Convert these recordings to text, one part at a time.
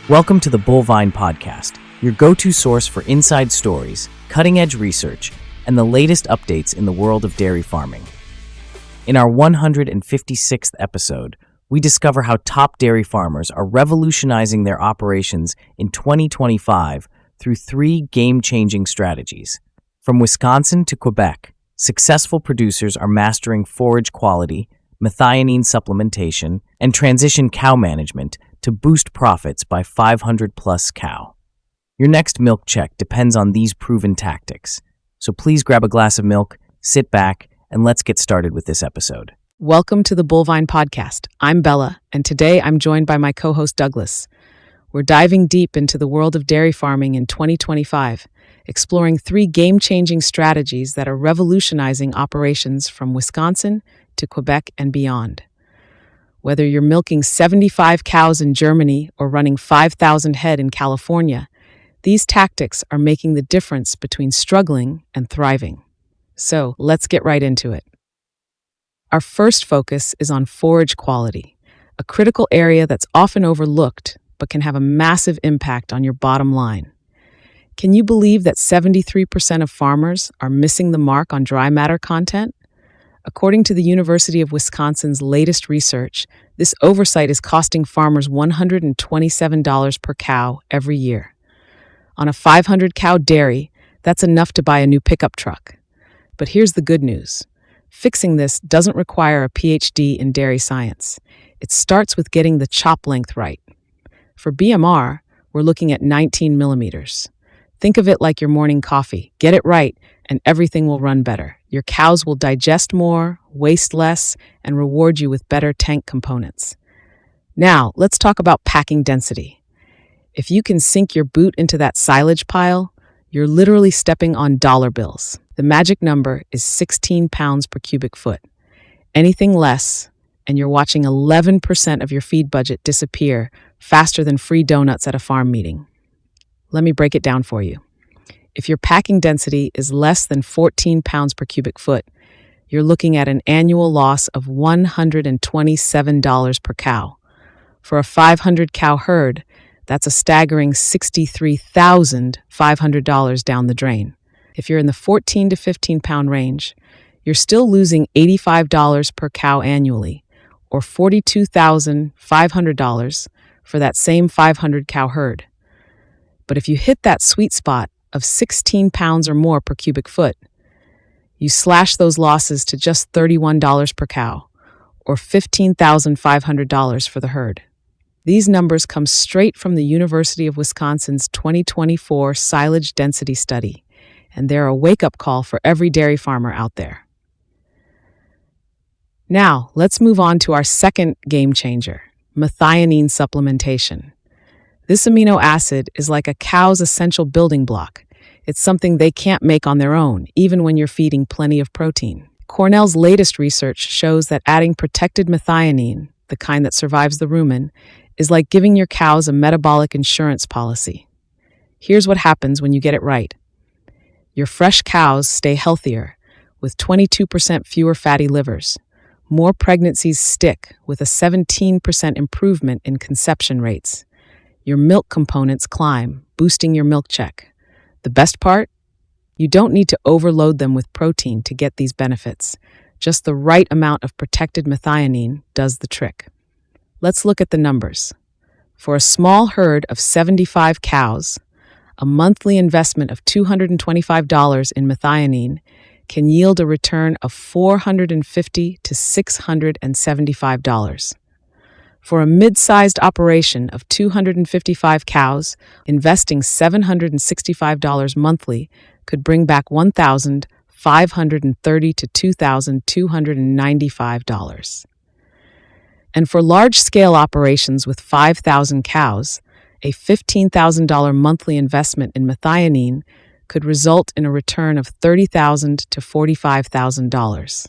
Welcome to the Bullvine podcast, your go-to source for inside stories, cutting-edge research, and the latest updates in the world of dairy farming. In our 156th episode, we discover how top dairy farmers are revolutionizing their operations in 2025 through three game-changing strategies. From Wisconsin to Quebec, successful producers are mastering forage quality, methionine supplementation, and transition cow management to boost profits by 500 plus cow. Your next milk check depends on these proven tactics. So please grab a glass of milk, sit back, and let's get started with this episode. Welcome to the Bullvine podcast. I'm Bella, and today I'm joined by my co-host Douglas. We're diving deep into the world of dairy farming in 2025, exploring three game-changing strategies that are revolutionizing operations from Wisconsin to Quebec and beyond. Whether you're milking 75 cows in Germany or running 5,000 head in California, these tactics are making the difference between struggling and thriving. So let's get right into it. Our first focus is on forage quality, a critical area that's often overlooked but can have a massive impact on your bottom line. Can you believe that 73% of farmers are missing the mark on dry matter content? According to the University of Wisconsin's latest research, this oversight is costing farmers $127 per cow every year. On a 500-cow dairy, that's enough to buy a new pickup truck. But here's the good news. Fixing this doesn't require a PhD in dairy science. It starts with getting the chop length right. For BMR, we're looking at 19 millimeters. Think of it like your morning coffee. Get it right, and everything will run better. Your cows will digest more, waste less, and reward you with better tank components. Now, let's talk about packing density. If you can sink your boot into that silage pile, you're literally stepping on dollar bills. The magic number is 16 pounds per cubic foot. Anything less, and you're watching 11% of your feed budget disappear faster than free donuts at a farm meeting. Let me break it down for you. If your packing density is less than 14 pounds per cubic foot, you're looking at an annual loss of $127 per cow. For a 500-cow herd, that's a staggering $63,500 down the drain. If you're in the 14 to 15-pound range, you're still losing $85 per cow annually, or $42,500 for that same 500-cow herd. But if you hit that sweet spot of 16 pounds or more per cubic foot, you slash those losses to just $31 per cow, or $15,500 for the herd. These numbers come straight from the University of Wisconsin's 2024 Silage Density Study, and they're a wake-up call for every dairy farmer out there. Now, let's move on to our second game changer, methionine supplementation. This amino acid is like a cow's essential building block. It's something they can't make on their own, even when you're feeding plenty of protein. Cornell's latest research shows that adding protected methionine, the kind that survives the rumen, is like giving your cows a metabolic insurance policy. Here's what happens when you get it right. Your fresh cows stay healthier, with 22% fewer fatty livers. More pregnancies stick, with a 17% improvement in conception rates. Your milk components climb, boosting your milk check. The best part? You don't need to overload them with protein to get these benefits. Just the right amount of protected methionine does the trick. Let's look at the numbers. For a small herd of 75 cows, a monthly investment of $225 in methionine can yield a return of $450 to $675. For a mid-sized operation of 255 cows, investing $765 monthly could bring back $1,530 to $2,295. And for large-scale operations with 5,000 cows, a $15,000 monthly investment in methionine could result in a return of $30,000 to $45,000.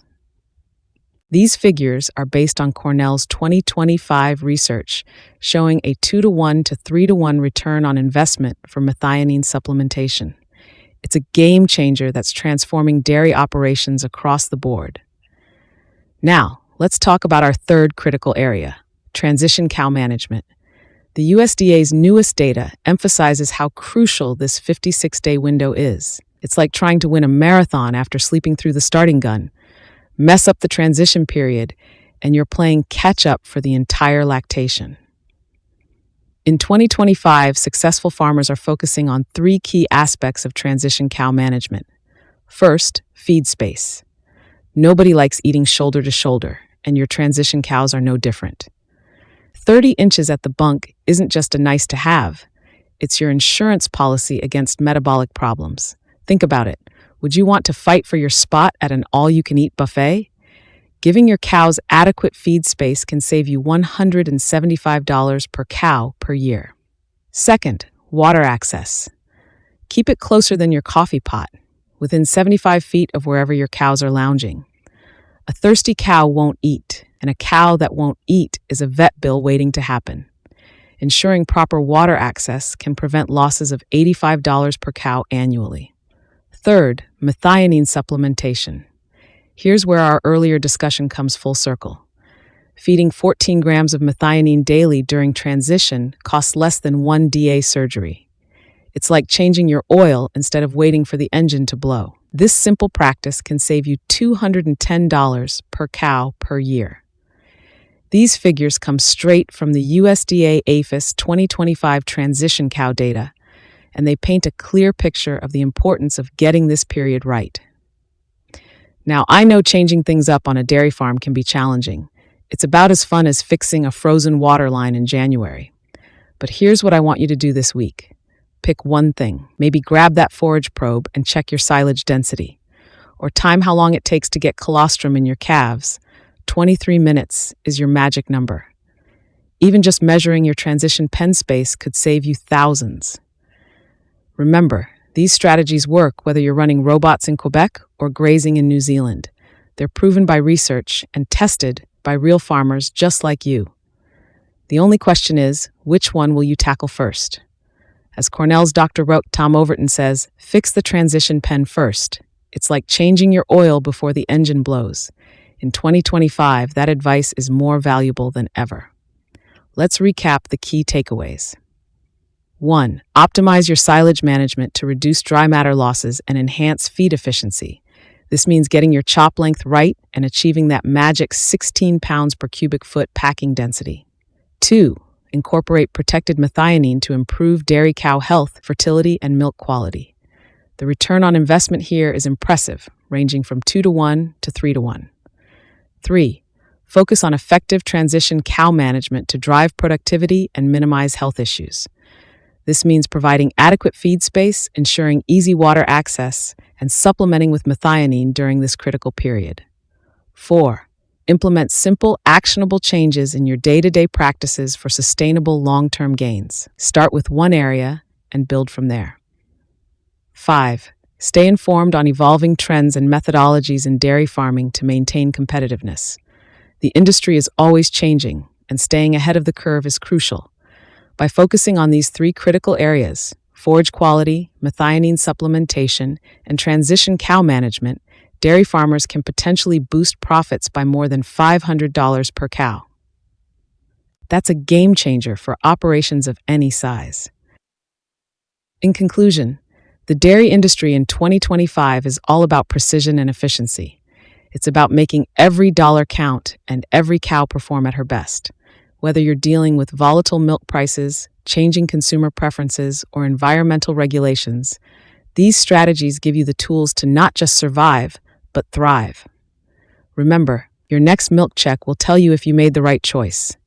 These figures are based on Cornell's 2025 research showing a 2-to-1 to 3-to-1 return on investment for methionine supplementation. It's a game changer that's transforming dairy operations across the board. Now, let's talk about our third critical area, transition cow management. The USDA's newest data emphasizes how crucial this 56-day window is. It's like trying to win a marathon after sleeping through the starting gun. Mess up the transition period, and you're playing catch-up for the entire lactation. In 2025, successful farmers are focusing on three key aspects of transition cow management. First, feed space. Nobody likes eating shoulder to shoulder, and your transition cows are no different. 30 inches at the bunk isn't just a nice to have, it's your insurance policy against metabolic problems. Think about it. Would you want to fight for your spot at an all-you-can-eat buffet? Giving your cows adequate feed space can save you $175 per cow per year. Second, water access. Keep it closer than your coffee pot, within 75 feet of wherever your cows are lounging. A thirsty cow won't eat, and a cow that won't eat is a vet bill waiting to happen. Ensuring proper water access can prevent losses of $85 per cow annually. Third, methionine supplementation. Here's where our earlier discussion comes full circle. Feeding 14 grams of methionine daily during transition costs less than one DA surgery. It's like changing your oil instead of waiting for the engine to blow. This simple practice can save you $210 per cow per year. These figures come straight from the USDA APHIS 2025 transition cow data, and they paint a clear picture of the importance of getting this period right. Now, I know changing things up on a dairy farm can be challenging. It's about as fun as fixing a frozen water line in January. But here's what I want you to do this week. Pick one thing. Maybe grab that forage probe and check your silage density. Or time how long it takes to get colostrum in your calves. 23 minutes is your magic number. Even just measuring your transition pen space could save you thousands. Remember, these strategies work whether you're running robots in Quebec or grazing in New Zealand. They're proven by research and tested by real farmers just like you. The only question is, which one will you tackle first? As Cornell's Dr. Tom Overton says, fix the transition pen first. It's like changing your oil before the engine blows. In 2025, that advice is more valuable than ever. Let's recap the key takeaways. 1. Optimize your silage management to reduce dry matter losses and enhance feed efficiency. This means getting your chop length right and achieving that magic 16 pounds per cubic foot packing density. 2. Incorporate protected methionine to improve dairy cow health, fertility, and milk quality. The return on investment here is impressive, ranging from 2-to-1 to 3-to-1. 3. Focus on effective transition cow management to drive productivity and minimize health issues. This means providing adequate feed space, ensuring easy water access, and supplementing with methionine during this critical period. 4. Implement simple, actionable changes in your day-to-day practices for sustainable long-term gains. Start with one area and build from there. 5. Stay informed on evolving trends and methodologies in dairy farming to maintain competitiveness. The industry is always changing, and staying ahead of the curve is crucial. By focusing on these three critical areas, forage quality, methionine supplementation, and transition cow management, dairy farmers can potentially boost profits by more than $500 per cow. That's a game changer for operations of any size. In conclusion, the dairy industry in 2025 is all about precision and efficiency. It's about making every dollar count and every cow perform at her best. Whether you're dealing with volatile milk prices, changing consumer preferences, or environmental regulations, these strategies give you the tools to not just survive, but thrive. Remember, your next milk check will tell you if you made the right choice.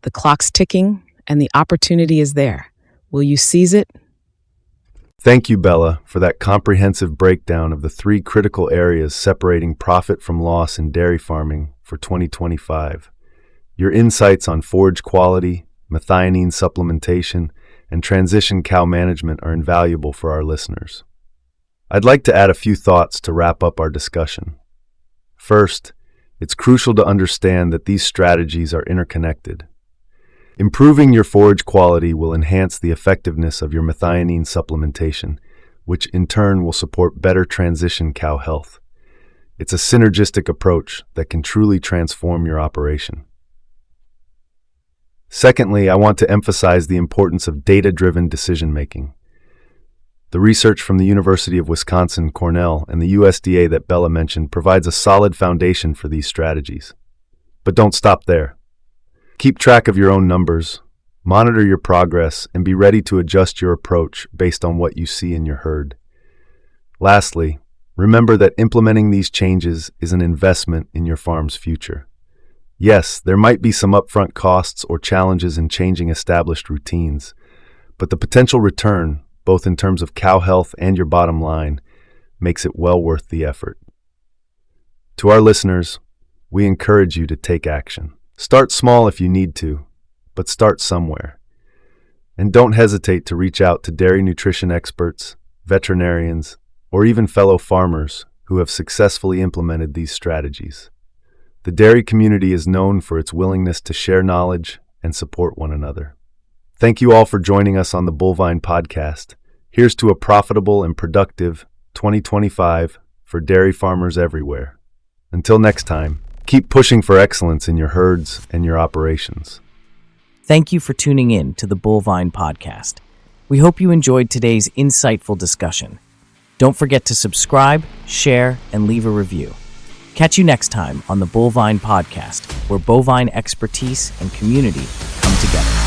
The clock's ticking, and the opportunity is there. Will you seize it? Thank you, Bella, for that comprehensive breakdown of the three critical areas separating profit from loss in dairy farming for 2025. Your insights on forage quality, methionine supplementation, and transition cow management are invaluable for our listeners. I'd like to add a few thoughts to wrap up our discussion. First, it's crucial to understand that these strategies are interconnected. Improving your forage quality will enhance the effectiveness of your methionine supplementation, which in turn will support better transition cow health. It's a synergistic approach that can truly transform your operation. Secondly, I want to emphasize the importance of data-driven decision-making. The research from the University of Wisconsin-Cornell and the USDA that Bella mentioned provides a solid foundation for these strategies. But don't stop there. Keep track of your own numbers, monitor your progress, and be ready to adjust your approach based on what you see in your herd. Lastly, remember that implementing these changes is an investment in your farm's future. Yes, there might be some upfront costs or challenges in changing established routines, but the potential return, both in terms of cow health and your bottom line, makes it well worth the effort. To our listeners, we encourage you to take action. Start small if you need to, but start somewhere. And don't hesitate to reach out to dairy nutrition experts, veterinarians, or even fellow farmers who have successfully implemented these strategies. The dairy community is known for its willingness to share knowledge and support one another. Thank you all for joining us on the Bullvine podcast. Here's to a profitable and productive 2025 for dairy farmers everywhere. Until next time, keep pushing for excellence in your herds and your operations. Thank you for tuning in to the Bullvine podcast. We hope you enjoyed today's insightful discussion. Don't forget to subscribe, share, and leave a review. Catch you next time on the Bullvine podcast, where bovine expertise and community come together.